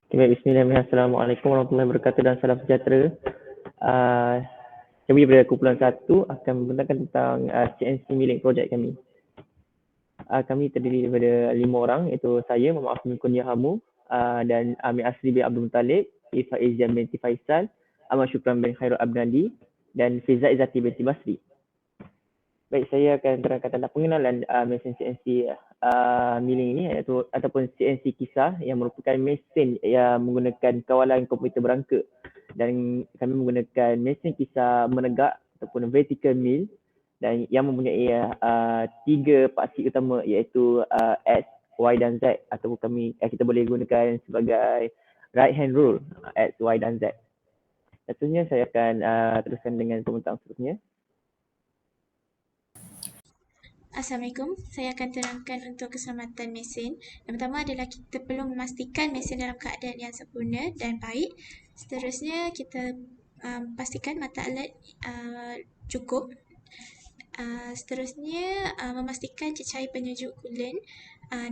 Okay, Bismillahirrahmanirrahim. Assalamualaikum warahmatullahi wabarakatuh dan salam sejahtera. Uh, Kami daripada kumpulan 1 akan membentangkan tentang CNC milling projek kami. Kami terdiri daripada 5 orang, iaitu saya, Muhammad Afni Kurnia Hamu, dan Amir Asri bin Abdul Muttalib, Ifa Izzian binti Faisal, Ahmad Syukran bin Khairul Abnadi, dan Fiza Izzati binti Basri. Baik, saya akan terangkan tentang pengenalan mesin CNC milling ini, iaitu ataupun CNC kisar yang merupakan mesin yang menggunakan kawalan komputer berangka, dan kami menggunakan mesin kisar menegak ataupun vertical mill dan yang mempunyai 3 paksi utama, iaitu X, Y dan Z, ataupun kita boleh gunakan sebagai right hand rule X, Y dan Z. Seterusnya saya akan teruskan dengan pembentang seterusnya. Assalamualaikum, saya akan terangkan untuk keselamatan mesin. Yang pertama adalah kita perlu memastikan mesin dalam keadaan yang sempurna dan baik. Seterusnya kita pastikan mata alat cukup. Seterusnya memastikan cecair penyejuk coolant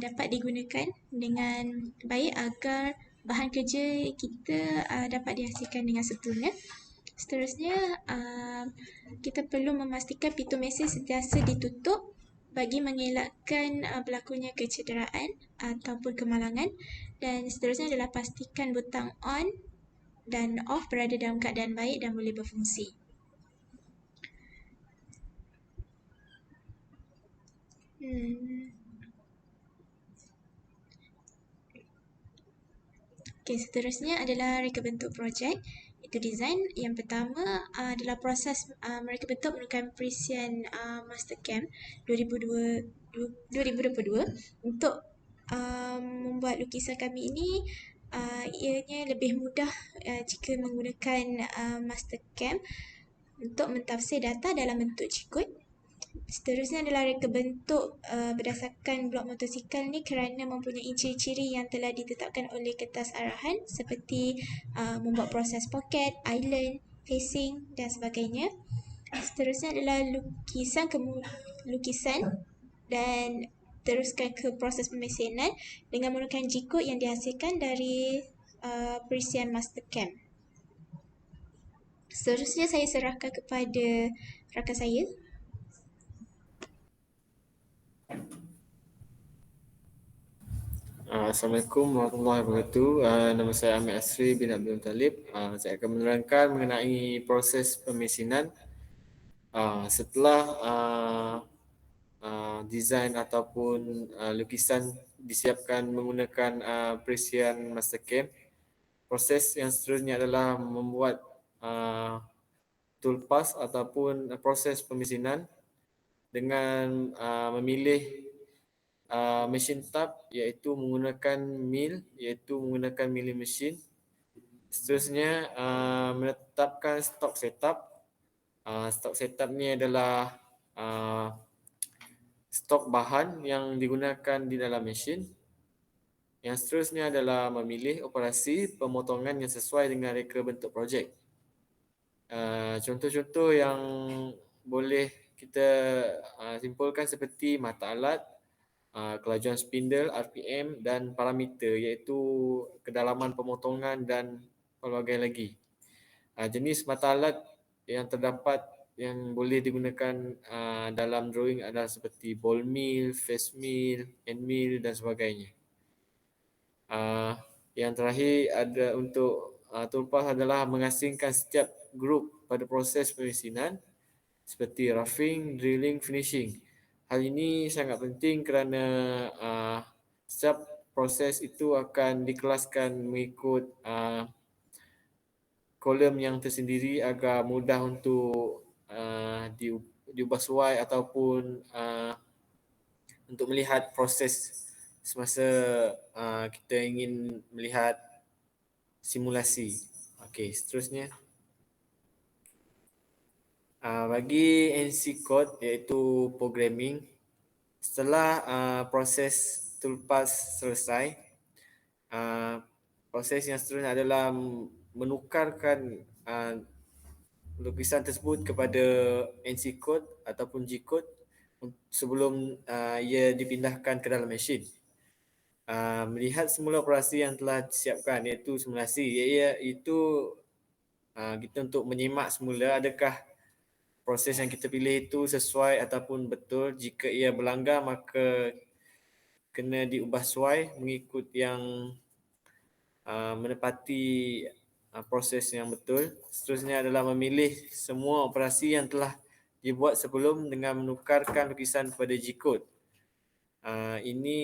dapat digunakan dengan baik agar bahan kerja kita dapat dihasilkan dengan sempurna. Seterusnya kita perlu memastikan pintu mesin sentiasa ditutup bagi mengelakkan berlakunya kecederaan ataupun kemalangan. Dan seterusnya adalah pastikan butang on dan off berada dalam keadaan baik dan boleh berfungsi. Okey, seterusnya adalah reka bentuk projek. Itu design. Yang pertama adalah proses mereka bentuk menggunakan Precision Mastercam 2022 untuk membuat lukisan kami ini. Ianya lebih mudah jika menggunakan Mastercam untuk mentafsir data dalam bentuk G-code. Seterusnya adalah reka bentuk berdasarkan blok motosikal ni kerana mempunyai ciri-ciri yang telah ditetapkan oleh kertas arahan seperti membuat proses poket, island, facing dan sebagainya. Seterusnya adalah lukisan dan teruskan ke proses pemesinan dengan menggunakan G-code yang dihasilkan dari Precision Mastercam. Seterusnya saya serahkan kepada rakan saya. Assalamualaikum warahmatullahi wabarakatuh. Nama saya Amir Asri bin Abdul Muttalib. Saya akan menerangkan mengenai proses pemesinan setelah desain ataupun lukisan disiapkan menggunakan Precision Mastercam. Proses yang seterusnya adalah membuat toolpath ataupun proses pemesinan dengan memilih machine tab, iaitu menggunakan mill, iaitu menggunakan milling machine. Seterusnya menetapkan stock setup. Stock setup ni adalah stok bahan yang digunakan di dalam mesin. Yang seterusnya adalah memilih operasi pemotongan yang sesuai dengan reka bentuk projek. Contoh-contoh yang boleh kita simpulkan seperti mata alat, kelajuan spindle, RPM dan parameter, iaitu kedalaman pemotongan dan pelbagai lagi. Jenis mata alat yang terdapat yang boleh digunakan dalam drawing adalah seperti ball mill, face mill, end mill dan sebagainya. Yang terakhir ada untuk toolpath adalah mengasingkan setiap grup pada proses pemesinan seperti roughing, drilling, finishing. Hal ini sangat penting kerana setiap proses itu akan dikelaskan mengikut kolom yang tersendiri agar mudah untuk diubah suai ataupun untuk melihat proses semasa kita ingin melihat simulasi. Okey, seterusnya. Bagi NC code iaitu programming, setelah proses toolpath selesai, proses yang seterusnya adalah menukarkan lukisan tersebut kepada NC code ataupun G code sebelum ia dipindahkan ke dalam mesin. melihat semula operasi yang telah disiapkan, iaitu simulasi. Iaitu kita untuk menyimak semula adakah proses yang kita pilih itu sesuai ataupun betul. Jika ia berlanggar, maka kena diubah sesuai mengikut yang menepati proses yang betul. Seterusnya adalah memilih semua operasi yang telah dibuat sebelum dengan menukarkan lukisan pada G-code. Ini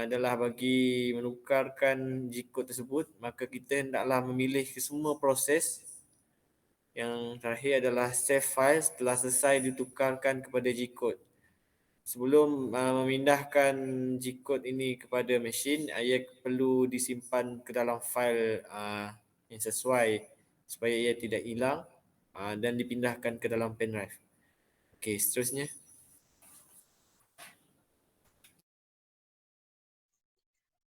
adalah bagi menukarkan G-code tersebut, maka kita hendaklah memilih semua proses. Yang terakhir adalah save file setelah selesai ditukarkan kepada G-code. Sebelum memindahkan G-code ini kepada mesin, ia perlu disimpan ke dalam fail yang sesuai supaya ia tidak hilang dan dipindahkan ke dalam pen drive. Okey, seterusnya.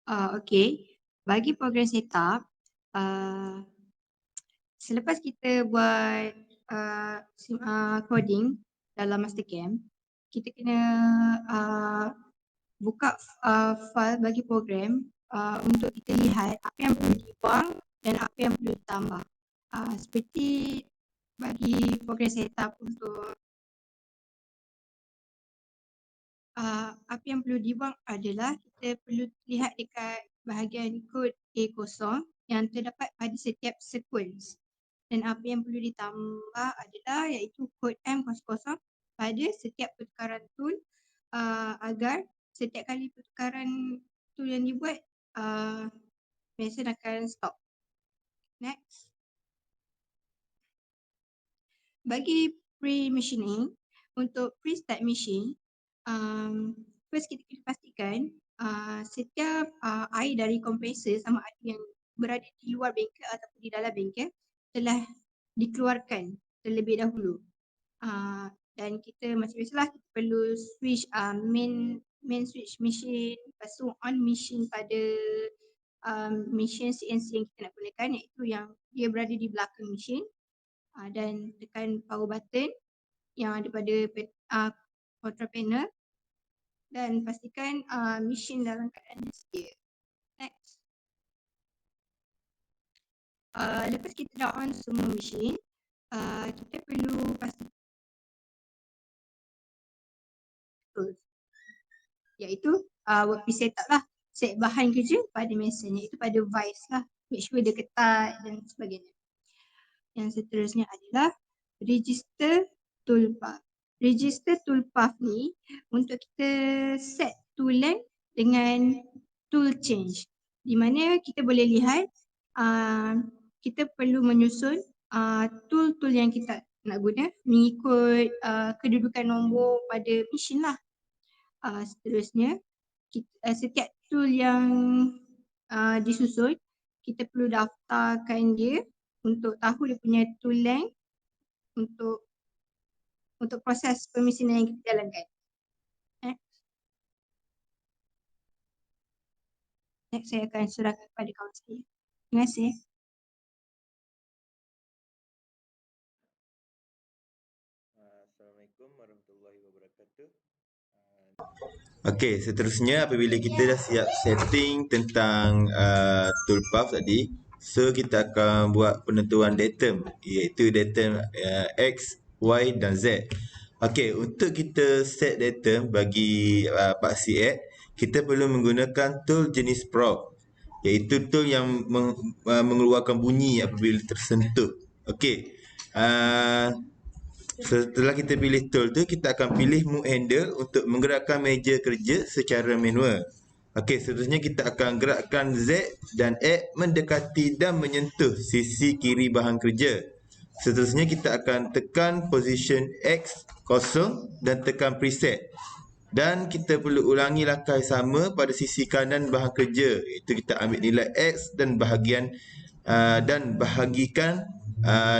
Okey, bagi program setup, selepas kita buat coding dalam Mastercam, kita kena buka file bagi program untuk kita lihat apa yang perlu dibuang dan apa yang perlu ditambah. Seperti bagi program setup untuk apa yang perlu dibuang adalah kita perlu lihat dekat bahagian kod A0 yang terdapat pada setiap sequence. Dan apa yang perlu ditambah adalah iaitu kod M00 pada setiap pertukaran tool agar setiap kali pertukaran tool yang dibuat mesin akan stop. Next. Bagi pre-machining, untuk pre-start machine, first kita kena pastikan setiap air dari kompresor sama ada yang berada di luar bengkel ataupun di dalam bengkel telah dikeluarkan terlebih dahulu. Dan kita macam biasalah kita perlu switch main switch machine, lepas tu on machine pada machine CNC yang kita nak gunakan, iaitu yang dia berada di belakang machine, dan tekan power button yang ada pada control panel dan pastikan mesin dalam keadaan sedia. Next. Lepas kita dah on semua mesin, kita perlu pastikan iaitu workpiece setup lah, set bahan kerja pada mesin, iaitu pada vice lah, make sure dia ketat dan sebagainya. Yang seterusnya adalah register toolpath. Register toolpath ni untuk kita set tool length dengan tool change, di mana kita boleh lihat kita perlu menyusun tool-tool yang kita nak guna mengikut kedudukan nombor pada mesin lah. Seterusnya, setiap tool yang disusun, kita perlu daftarkan dia untuk tahu dia punya tool length untuk proses pemesinan yang kita jalankan. Next, saya akan serahkan kepada kawan saya. Terima kasih. Assalamualaikum warahmatullahi wabarakatuh. Okey, seterusnya apabila kita dah siap setting tentang toolpath tadi, so kita akan buat penentuan datum, iaitu datum X, Y dan Z. Okey, untuk kita set datum bagi paksi add, kita perlu menggunakan tool jenis prop, iaitu tool yang mengeluarkan bunyi apabila tersentuh. Okey. Setelah kita pilih tool tu, kita akan pilih move handle untuk menggerakkan meja kerja secara manual. Okey, seterusnya kita akan gerakkan Z dan X mendekati dan menyentuh sisi kiri bahan kerja. Seterusnya kita akan tekan position X kosong dan tekan preset. Dan kita perlu ulangi langkah sama pada sisi kanan bahan kerja, iaitu kita ambil nilai X dan bahagikan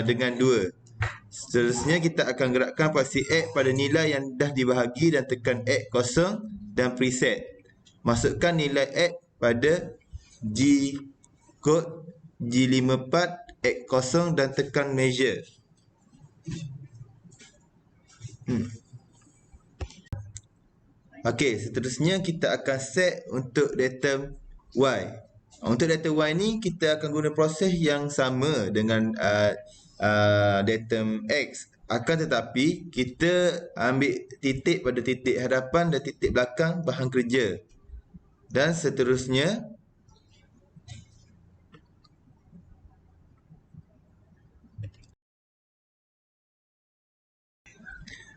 dengan 2. Seterusnya kita akan gerakkan paksi X pada nilai yang dah dibahagi dan tekan X kosong dan preset. Masukkan nilai X pada G code G54 X kosong dan tekan measure. Okey, seterusnya kita akan set untuk datum Y. Untuk data Y ni kita akan guna proses yang sama dengan datum X. Akan tetapi kita ambil titik pada titik hadapan dan titik belakang bahan kerja. Dan seterusnya.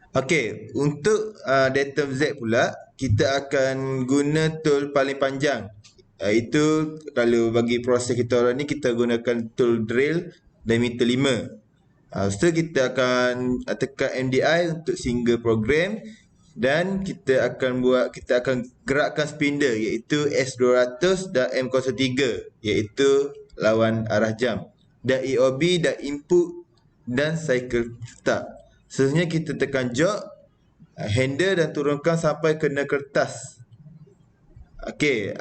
Okey, untuk datum Z pula, kita akan guna tool paling panjang. Itu kalau bagi proses kita orang ni, kita gunakan tool drill diameter 5. Lepas tu kita akan tekan MDI untuk single program dan kita akan gerakkan spindle iaitu S200 dan M03 iaitu lawan arah jam. Dan EOB dan input dan cycle start. Seterusnya kita tekan jog, handle dan turunkan sampai kena kertas. Okey,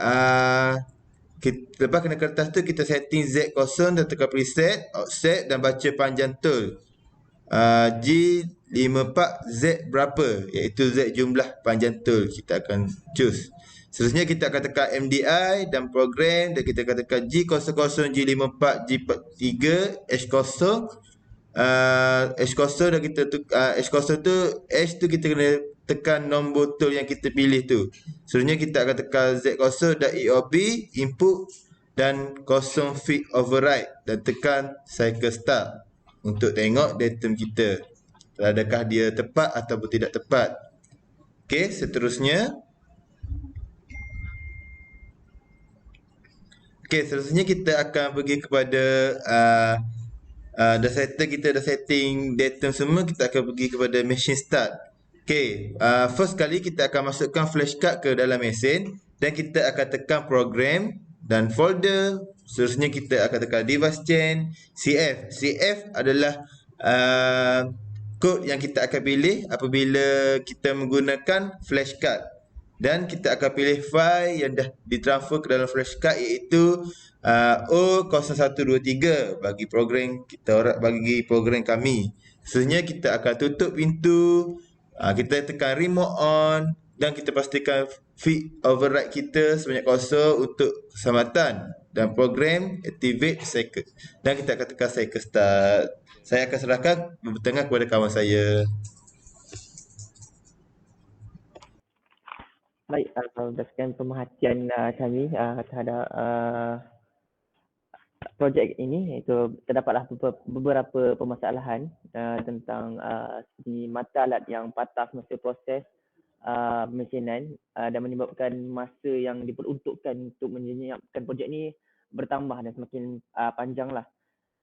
lepas kena kertas tu kita setting Z0 dan tekan preset, offset dan baca panjang tool. G54Z berapa, iaitu Z jumlah panjang tool kita akan choose. Seterusnya kita akan tekan MDI dan program dan kita akan tekan G00, G54, G3, H0. H0 dan kita H0 tu, H tu kita kena tekan nombor tool yang kita pilih tu. Seterusnya kita akan tekan Z0 dan EOB input dan 0 feed override dan tekan cycle start untuk tengok datum kita, adakah dia tepat ataupun tidak tepat. Okey, seterusnya kita akan pergi kepada dah setting datum semua, kita akan pergi kepada machine start. Okey, first kali kita akan masukkan flashcard ke dalam mesin dan kita akan tekan program dan folder. Seterusnya kita akan tekan device chain, CF. CF adalah kod yang kita akan pilih apabila kita menggunakan flashcard. Dan kita akan pilih file yang dah ditransfer ke dalam flashcard iaitu O0123 bagi program kami. Seterusnya kita akan tutup pintu, kita tekan remote on dan kita pastikan feed override kita sebanyak 0 untuk keselamatan dan program activate cycle dan kita akan tekan cycle start. Saya akan serahkan bertengah kepada kawan saya. Baik, berdasarkan pemerhatian kami terhadap projek ini, iaitu terdapatlah beberapa permasalahan tentang seperti mata alat yang patah semasa proses pemesinan dan menyebabkan masa yang diperuntukkan untuk menyiapkan projek ini bertambah dan semakin panjang lah.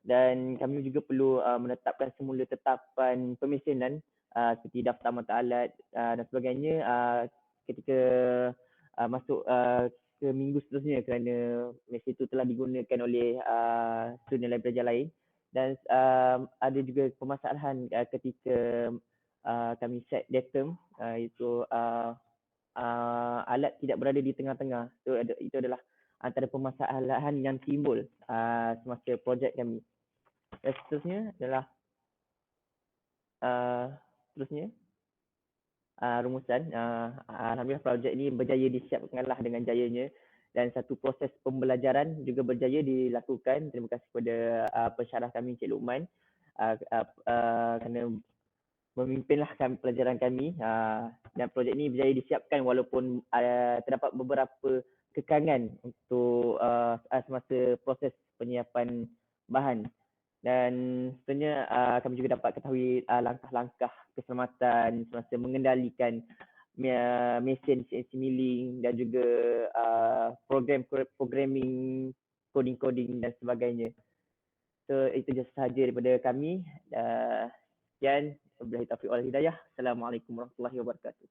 Dan kami juga perlu menetapkan semula tetapan pemesinan seperti daftar mata alat dan sebagainya ketika masuk ke minggu seterusnya kerana mesin itu telah digunakan oleh student lain pelajar lain. Dan ada juga permasalahan ketika kami set datum iaitu alat tidak berada di tengah-tengah. Itu adalah antara permasalahan yang timbul semasa projek kami. Dan seterusnya adalah rumusan. Alhamdulillah projek ini berjaya disiapkanlah dengan jayanya dan satu proses pembelajaran juga berjaya dilakukan. Terima kasih kepada pensyarah kami Encik Luqman kerana memimpinlah pelajaran kami dan projek ini berjaya disiapkan walaupun terdapat beberapa kekangan untuk semasa proses penyiapan bahan. Dan sebenarnya kami juga dapat ketahui langkah-langkah keselamatan semasa mengendalikan mesin CNC milling dan juga programming, coding dan sebagainya. So itu sahaja daripada kami. Sekian, wabillahi taufiq wal hidayah. Assalamualaikum warahmatullahi wabarakatuh.